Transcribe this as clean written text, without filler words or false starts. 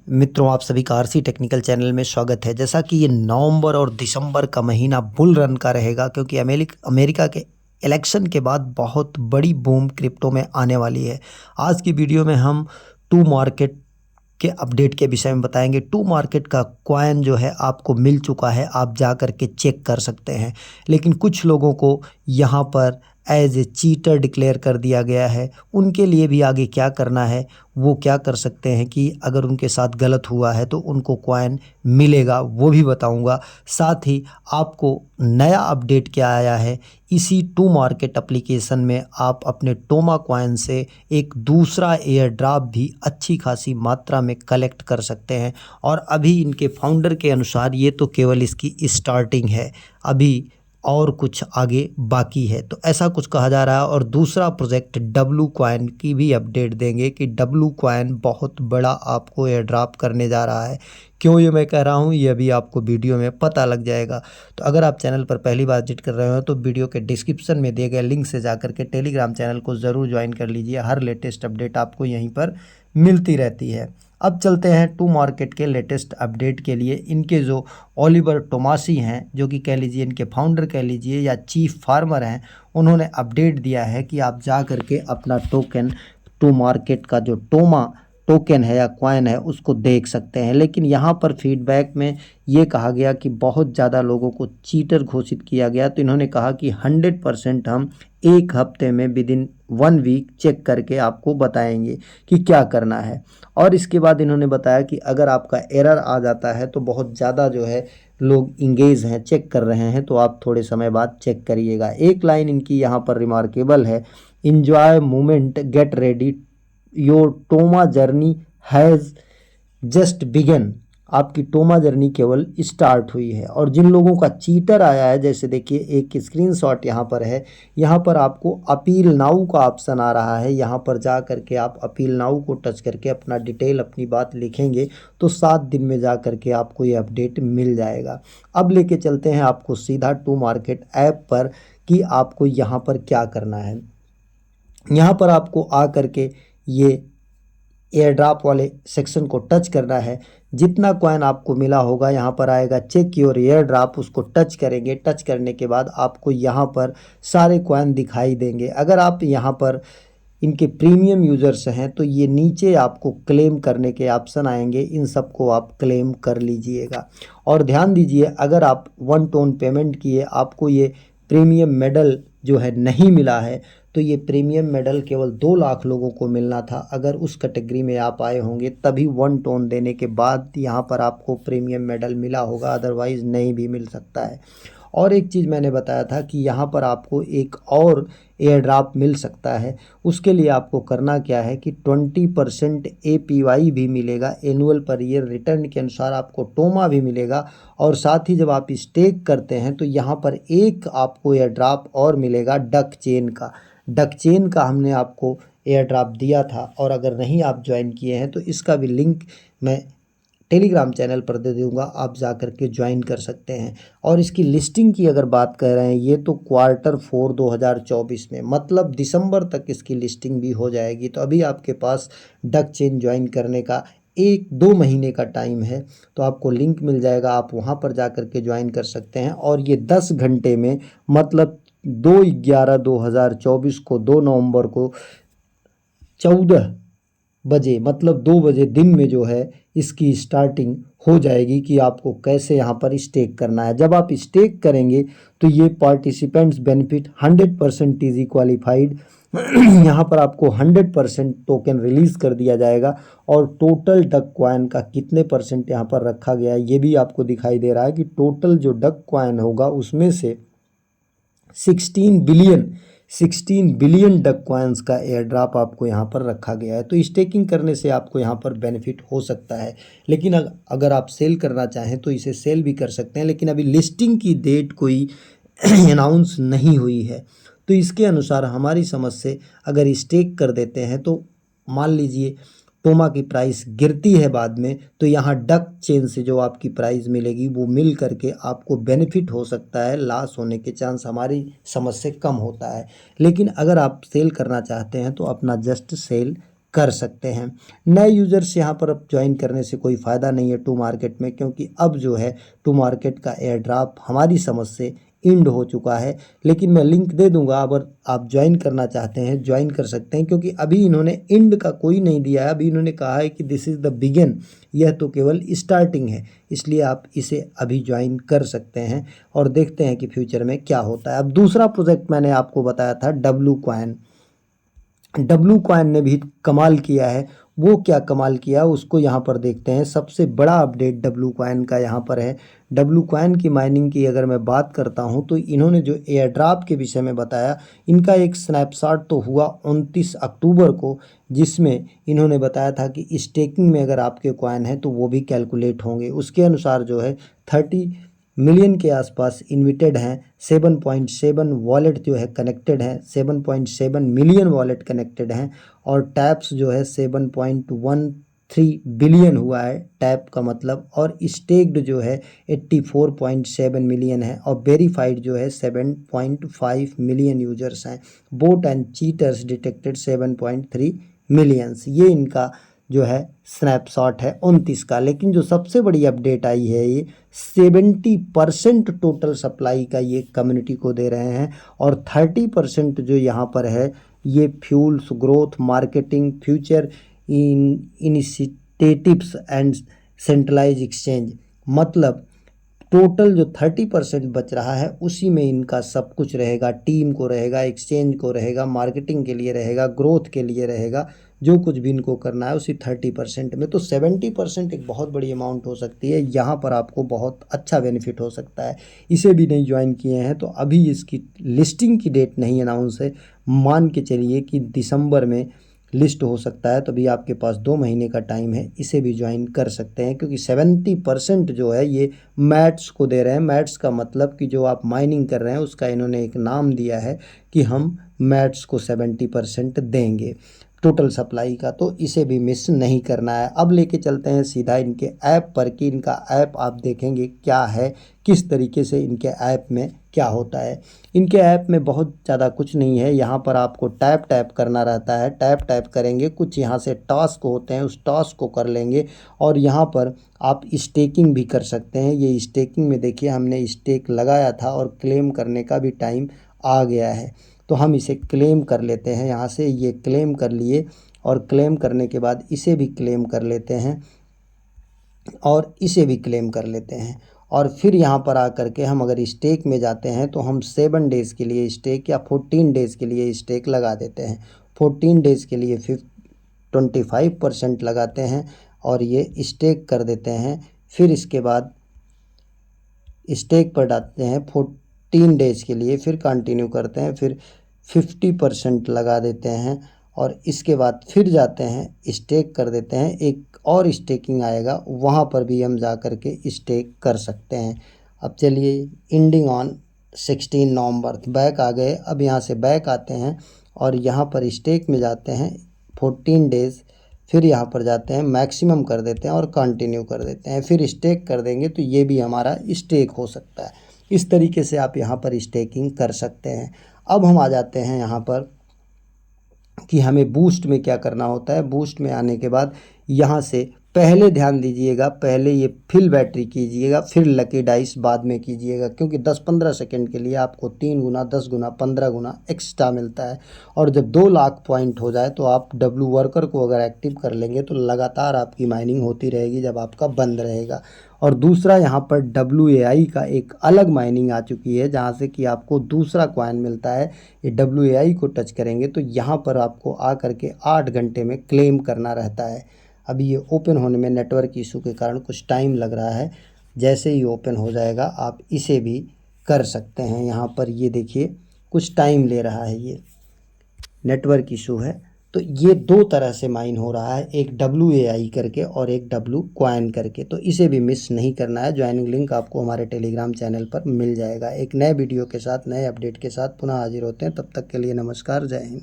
मित्रों, आप सभी का आरसी टेक्निकल चैनल में स्वागत है। जैसा कि ये नवंबर और दिसंबर का महीना बुल रन का रहेगा, क्योंकि अमेरिका के इलेक्शन के बाद बहुत बड़ी बूम क्रिप्टो में आने वाली है। आज की वीडियो में हम टू मार्केट के अपडेट के विषय में बताएंगे। टू मार्केट का कॉइन जो है आपको मिल चुका है, आप जा कर के चेक कर सकते हैं। लेकिन कुछ लोगों को यहाँ पर एज ए चीटर डिक्लेयर कर दिया गया है। उनके लिए भी आगे क्या करना है, वो क्या कर सकते हैं कि अगर उनके साथ गलत हुआ है तो उनको कॉइन मिलेगा, वो भी बताऊंगा। साथ ही आपको नया अपडेट क्या आया है, इसी टू मार्केट एप्लीकेशन में आप अपने टोमा कॉइन से एक दूसरा एयर ड्रॉप भी अच्छी खासी मात्रा में कलेक्ट कर सकते हैं। और अभी इनके फाउंडर के अनुसार ये तो केवल इसकी स्टार्टिंग है, अभी और कुछ आगे बाकी है, तो ऐसा कुछ कहा जा रहा है। और दूसरा प्रोजेक्ट डब्लू कॉइन की भी अपडेट देंगे कि डब्लू कॉइन बहुत बड़ा आपको एयर ड्रॉप करने जा रहा है। क्यों ये मैं कह रहा हूँ, ये अभी आपको वीडियो में पता लग जाएगा। तो अगर आप चैनल पर पहली बार विजिट कर रहे हो तो वीडियो के डिस्क्रिप्शन में दिए गए लिंक से जाकर के टेलीग्राम चैनल को ज़रूर ज्वाइन कर लीजिए। हर लेटेस्ट अपडेट आपको यहीं पर मिलती रहती है। अब चलते हैं टू मार्केट के लेटेस्ट अपडेट के लिए। इनके जो ओलिवर टोमासी हैं, जो कि कह लीजिए इनके फाउंडर कह लीजिए या चीफ फार्मर हैं, उन्होंने अपडेट दिया है कि आप जा करके अपना टोकन टू मार्केट का जो टोमा टोकन है या कॉइन है उसको देख सकते हैं। लेकिन यहाँ पर फीडबैक में ये कहा गया कि बहुत ज़्यादा लोगों को चीटर घोषित किया गया। तो इन्होंने कहा कि 100% हम एक हफ्ते में विद इन 1 वीक चेक करके आपको बताएंगे कि क्या करना है। और इसके बाद इन्होंने बताया कि अगर आपका एरर आ जाता है तो बहुत ज़्यादा जो है लोग इंगेज हैं, चेक कर रहे हैं, तो आप थोड़े समय बाद चेक करिएगा। एक लाइन इनकी यहाँ पर रिमार्केबल है, enjoy moment, get ready, your Toma journey has just begun. आपकी टोमा जर्नी केवल स्टार्ट हुई है। और जिन लोगों का चीटर आया है, जैसे देखिए एक स्क्रीनशॉट यहाँ पर है, यहाँ पर आपको अपील नाउ का ऑप्शन आ रहा है। यहाँ पर जा करके आप अपील नाउ को टच करके अपना डिटेल, अपनी बात लिखेंगे तो 7 दिन में जा करके आपको ये अपडेट मिल जाएगा। अब लेके चलते हैं आपको सीधा टू मार्केट ऐप पर कि आपको यहाँ पर क्या करना है। यहाँ पर आपको आ करके ये एयर ड्रॉप वाले सेक्शन को टच करना है। जितना कॉइन आपको मिला होगा यहाँ पर आएगा चेक योर एयर ड्रॉप, उसको टच करेंगे। टच करने के बाद आपको यहाँ पर सारे कॉइन दिखाई देंगे। अगर आप यहाँ पर इनके प्रीमियम यूज़र्स हैं तो ये नीचे आपको क्लेम करने के ऑप्शन आएंगे, इन सबको आप क्लेम कर लीजिएगा। और ध्यान दीजिए, अगर आप 1 टोन पेमेंट किए, आपको ये प्रीमियम मेडल जो है नहीं मिला है, तो ये प्रीमियम मेडल केवल 2 लाख लोगों को मिलना था। अगर उस कैटेगरी में आप आए होंगे तभी 1 टोन देने के बाद यहाँ पर आपको प्रीमियम मेडल मिला होगा, अदरवाइज़ नहीं भी मिल सकता है। और एक चीज़ मैंने बताया था कि यहाँ पर आपको एक और एयर ड्रॉप मिल सकता है। उसके लिए आपको करना क्या है कि 20% APY भी मिलेगा, एनुअल पर ईयर रिटर्न के अनुसार आपको टोमा भी मिलेगा। और साथ ही जब आप स्टेक करते हैं तो यहाँ पर एक आपको एयर ड्रॉप और मिलेगा डक चेन का। डक चेन का हमने आपको एयर ड्रॉप दिया था, और अगर नहीं आप ज्वाइन किए हैं तो इसका भी लिंक मैं टेलीग्राम चैनल पर दे दूँगा, आप जा कर के ज्वाइन कर सकते हैं। और इसकी लिस्टिंग की अगर बात कर रहे हैं, ये तो Q4 2024 में, मतलब दिसंबर तक इसकी लिस्टिंग भी हो जाएगी। तो अभी आपके पास डक चेन ज्वाइन करने का 1-2 महीने का टाइम है, तो आपको लिंक मिल जाएगा, आप वहाँ पर जा कर के ज्वाइन कर सकते हैं। और ये 10 घंटे में, मतलब 2/11/2024 को, 2 नवंबर को 14 बजे, मतलब 2 बजे दिन में जो है इसकी स्टार्टिंग हो जाएगी कि आपको कैसे यहाँ पर स्टेक करना है। जब आप स्टेक करेंगे तो ये पार्टिसिपेंट्स बेनिफिट 100% इजी क्वालिफाइड यहाँ पर आपको 100% टोकन रिलीज़ कर दिया जाएगा। और टोटल डक कॉइन का कितने परसेंट यहाँ पर रखा गया है ये भी आपको दिखाई दे रहा है कि टोटल जो डक कॉइन होगा उसमें से 16 बिलियन डक कॉइन्स का एयर ड्रॉप आपको यहाँ पर रखा गया है। तो स्टेकिंग करने से आपको यहाँ पर बेनिफिट हो सकता है। लेकिन अगर आप सेल करना चाहें तो इसे सेल भी कर सकते हैं। लेकिन अभी लिस्टिंग की डेट कोई अनाउंस नहीं हुई है, तो इसके अनुसार हमारी समझ से अगर स्टेक कर देते हैं तो मान लीजिए टोमा की प्राइस गिरती है बाद में, तो यहाँ डक चेन से जो आपकी प्राइस मिलेगी वो मिल करके आपको बेनिफिट हो सकता है, लॉस होने के चांस हमारी समझ से कम होता है। लेकिन अगर आप सेल करना चाहते हैं तो अपना जस्ट सेल कर सकते हैं। नए यूज़र्स यहाँ पर अब ज्वाइन करने से कोई फ़ायदा नहीं है टू मार्केट में, क्योंकि अब जो है टू मार्केट का एयर ड्रॉप हमारी समझ से इंड हो चुका है। लेकिन मैं लिंक दे दूंगा, अगर आप ज्वाइन करना चाहते हैं ज्वाइन कर सकते हैं, क्योंकि अभी इन्होंने इंड का कोई नहीं दिया है। अभी इन्होंने कहा है कि दिस इज़ द बिगिन, यह तो केवल स्टार्टिंग है, इसलिए आप इसे अभी ज्वाइन कर सकते हैं और देखते हैं कि फ्यूचर में क्या होता है। अब दूसरा प्रोजेक्ट मैंने आपको बताया था डब्लू कॉइन। डब्लू कॉइन ने भी कमाल किया है। वो क्या कमाल किया उसको यहाँ पर देखते हैं। सबसे बड़ा अपडेट डब्लू कॉइन का यहाँ पर है। डब्लू कॉइन की माइनिंग की अगर मैं बात करता हूँ तो इन्होंने जो एयर ड्रॉप के विषय में बताया, इनका एक स्नैपशॉट तो हुआ 29 अक्टूबर को, जिसमें इन्होंने बताया था कि स्टेकिंग में अगर आपके कॉइन है तो वो भी कैलकुलेट होंगे। उसके अनुसार जो है 30 मिलियन के आसपास इन्विटेड हैं, 7.7 वॉलेट जो है कनेक्टेड हैं, 7.7 मिलियन वॉलेट कनेक्टेड हैं, और टैप्स जो है 7.13 बिलियन हुआ है टैप का मतलब, और स्टेक्ड जो है 84.7 मिलियन है, और वेरीफाइड जो है 7.5 मिलियन यूजर्स हैं। Boat and cheaters detected 7.3 millions. ये इनका जो है स्नैपशॉट है 29 का। लेकिन जो सबसे बड़ी अपडेट आई है, ये 70% टोटल सप्लाई का ये कम्युनिटी को दे रहे हैं, और 30% जो यहाँ पर है ये fuels growth marketing future initiatives and centralise exchange. मतलब टोटल जो 30% बच रहा है उसी में इनका सब कुछ रहेगा। टीम को रहेगा, एक्सचेंज को रहेगा, मार्केटिंग के लिए रहेगा, ग्रोथ के लिए रहेगा, जो कुछ भी इनको करना है उसी 30% में। तो 70% एक बहुत बड़ी अमाउंट हो सकती है। यहाँ पर आपको बहुत अच्छा बेनिफिट हो सकता है। इसे भी नहीं ज्वाइन किए हैं तो अभी इसकी लिस्टिंग की डेट नहीं अनाउंस है। मान के चलिए कि दिसंबर में लिस्ट हो सकता है, तो अभी आपके पास 2 महीने का टाइम है, इसे भी ज्वाइन कर सकते हैं। क्योंकि 70% जो है ये मैट्स को दे रहे हैं। मैट्स का मतलब कि जो आप माइनिंग कर रहे हैं उसका इन्होंने एक नाम दिया है कि हम मैट्स को 70% देंगे टोटल सप्लाई का। तो इसे भी मिस नहीं करना है। अब लेके चलते हैं सीधा इनके ऐप पर कि इनका ऐप आप देखेंगे क्या है, किस तरीके से इनके ऐप में क्या होता है। इनके ऐप में बहुत ज़्यादा कुछ नहीं है। यहाँ पर आपको टैप टैप करना रहता है। टैप टैप करेंगे, कुछ यहाँ से टास्क होते हैं, उस टास्क को कर लेंगे, और यहाँ पर आप स्टेकिंग भी कर सकते हैं। ये स्टेकिंग में देखिए हमने स्टेक लगाया था और क्लेम करने का भी टाइम आ गया है, तो हम इसे क्लेम कर लेते हैं। यहाँ से ये क्लेम कर लिए, और क्लेम करने के बाद इसे भी क्लेम कर लेते हैं, और इसे भी क्लेम कर लेते हैं। और फिर यहाँ पर आकर के हम अगर स्टेक में जाते हैं तो हम 7 डेज़ के लिए स्टेक या 14 डेज़ के लिए स्टेक लगा देते हैं। 14 डेज़ के लिए 25% लगाते हैं और ये स्टेक कर देते हैं। फिर इसके बाद स्टेक पर डालते हैं 14 डेज़ के लिए, फिर कंटिन्यू करते हैं, फिर 50% लगा देते हैं, और इसके बाद फिर जाते हैं स्टेक कर देते हैं। एक और स्टेकिंग आएगा, वहाँ पर भी हम जा कर के स्टेक कर सकते हैं। अब चलिए एंडिंग ऑन 16 नवंबर बैक आ गए। अब यहाँ से बैक आते हैं और यहाँ पर स्टेक में जाते हैं 14 डेज़, फिर यहाँ पर जाते हैं मैक्सिमम कर देते हैं और कंटिन्यू कर देते हैं, फिर स्टेक कर देंगे तो ये भी हमारा स्टेक हो सकता है। इस तरीके से आप यहाँ पर स्टेकिंग कर सकते हैं। अब हम आ जाते हैं यहाँ पर कि हमें बूस्ट में क्या करना होता है। बूस्ट में आने के बाद यहाँ से पहले ध्यान दीजिएगा, पहले ये फिल बैटरी कीजिएगा, फिर लकी डाइस बाद में कीजिएगा, क्योंकि 10-15 सेकंड के लिए आपको 3 गुना, 10 गुना, 15 गुना एक्स्ट्रा मिलता है। और जब 2 लाख पॉइंट हो जाए तो आप डब्लू वर्कर को अगर एक्टिव कर लेंगे तो लगातार आपकी माइनिंग होती रहेगी जब आपका बंद रहेगा। और दूसरा यहाँ पर WAI का एक अलग माइनिंग आ चुकी है, जहाँ से कि आपको दूसरा कॉइन मिलता है। ये WAI को टच करेंगे तो यहाँ पर आपको आ करके 8 घंटे में क्लेम करना रहता है। अभी ये ओपन होने में नेटवर्क इशू के कारण कुछ टाइम लग रहा है। जैसे ही ओपन हो जाएगा आप इसे भी कर सकते हैं। यहाँ पर ये देखिए कुछ टाइम ले रहा है, ये नेटवर्क इशू है। तो ये 2 तरह से माइन हो रहा है, एक WAI करके और एक डब्लू कॉइन करके। तो इसे भी मिस नहीं करना है। ज्वाइनिंग लिंक आपको हमारे टेलीग्राम चैनल पर मिल जाएगा। एक नए वीडियो के साथ, नए अपडेट के साथ पुनः हाजिर होते हैं। तब तक के लिए नमस्कार, जय हिंद।